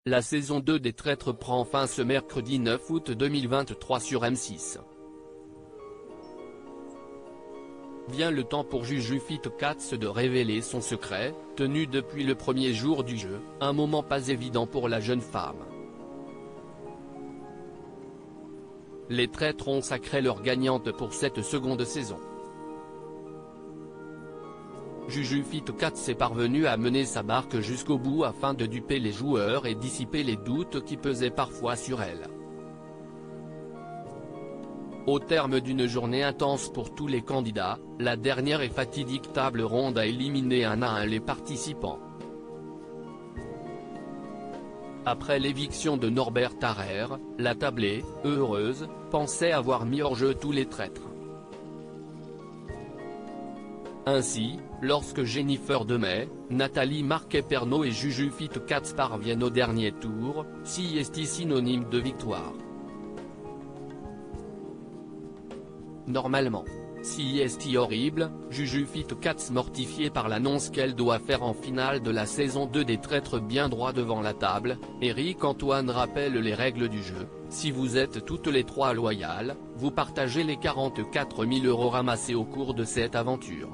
La saison 2 des Traîtres prend fin ce mercredi 9 août 2023 sur M6. Vient le temps pour Juju Fit Cats de révéler son secret, tenu depuis le premier jour du jeu, un moment pas évident pour la jeune femme. Les Traîtres ont sacré leur gagnante pour cette seconde saison. Juju Fit Cats est parvenue à mener sa barque jusqu'au bout afin de duper les joueurs et dissiper les doutes qui pesaient parfois sur elle. Au terme d'une journée intense pour tous les candidats, la dernière et fatidique table ronde a éliminé un à un les participants. Après l'éviction de Norbert Tarrer, la tablée, heureuse, pensait avoir mis hors jeu tous les traîtres. Ainsi, lorsque Jennifer Demey, Nathalie Marquet-Pernot et Juju Fit Cats parviennent au dernier tour, c'est synonyme de victoire. Normalement, c'est horrible, Juju Fit Cats mortifiée par l'annonce qu'elle doit faire en finale de la saison 2 des Traîtres bien droit devant la table. Éric Antoine rappelle les règles du jeu: si vous êtes toutes les trois loyales, vous partagez les 44 000 € ramassés au cours de cette aventure.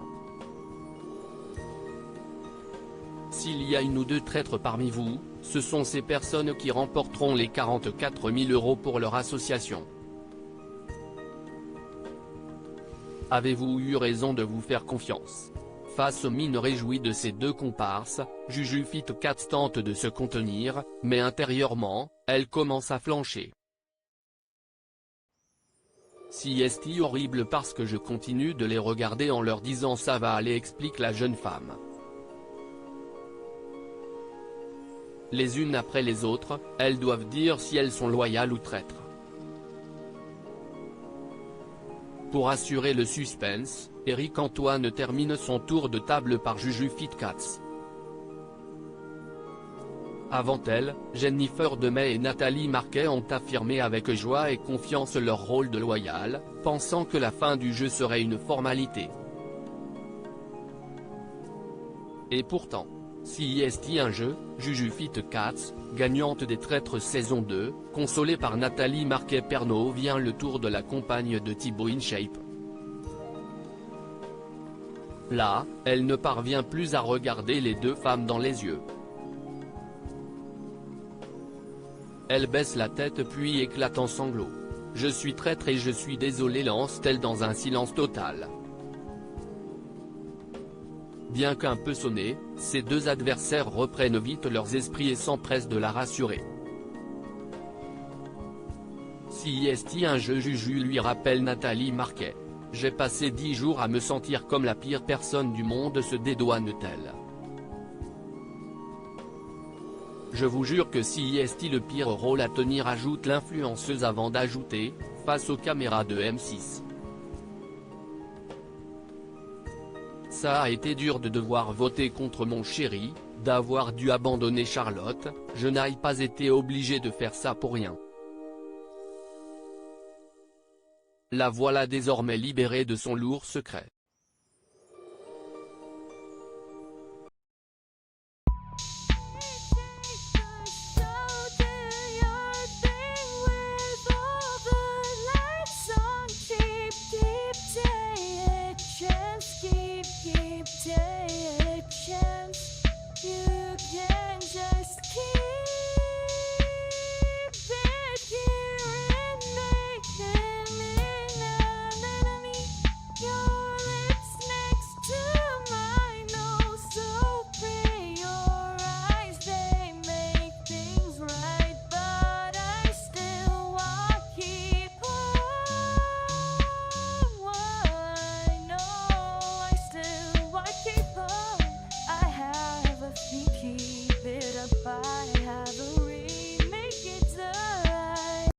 S'il y a une ou deux traîtres parmi vous, ce sont ces personnes qui remporteront les 44 000 € pour leur association. Avez-vous eu raison de vous faire confiance? Face aux mines réjouies de ces deux comparses, Juju Fit Cats tente de se contenir, mais intérieurement, elle commence à flancher. C'est horrible parce que je continue de les regarder en leur disant ça va aller, explique la jeune femme. Les unes après les autres, elles doivent dire si elles sont loyales ou traîtres. Pour assurer le suspense, Éric Antoine termine son tour de table par Juju Fit Cats. Avant elle, Jennifer Demey et Nathalie Marquet ont affirmé avec joie et confiance leur rôle de loyale, pensant que la fin du jeu serait une formalité. Et pourtant, c'est un jeu, Juju Fit Cats, gagnante des Traîtres saison 2, consolée par Nathalie Marquet-Pernot, vient le tour de la compagne de Thibaut InShape. Là, elle ne parvient plus à regarder les deux femmes dans les yeux. Elle baisse la tête puis éclate en sanglots. « Je suis traître et je suis désolée » lance-t-elle dans un silence total. Bien qu'un peu sonnés, ces deux adversaires reprennent vite leurs esprits et s'empressent de la rassurer. C'est un jeu, Juju lui rappelle Nathalie Marquet. J'ai passé 10 jours à me sentir comme la pire personne du monde, se dédouane-t-elle. Je vous jure que c'est le pire rôle à tenir, ajoute l'influenceuse avant d'ajouter, face aux caméras de M6. Ça a été dur de devoir voter contre mon chéri, d'avoir dû abandonner Charlotte, je n'ai pas été obligé de faire ça pour rien. La voilà désormais libérée de son lourd secret.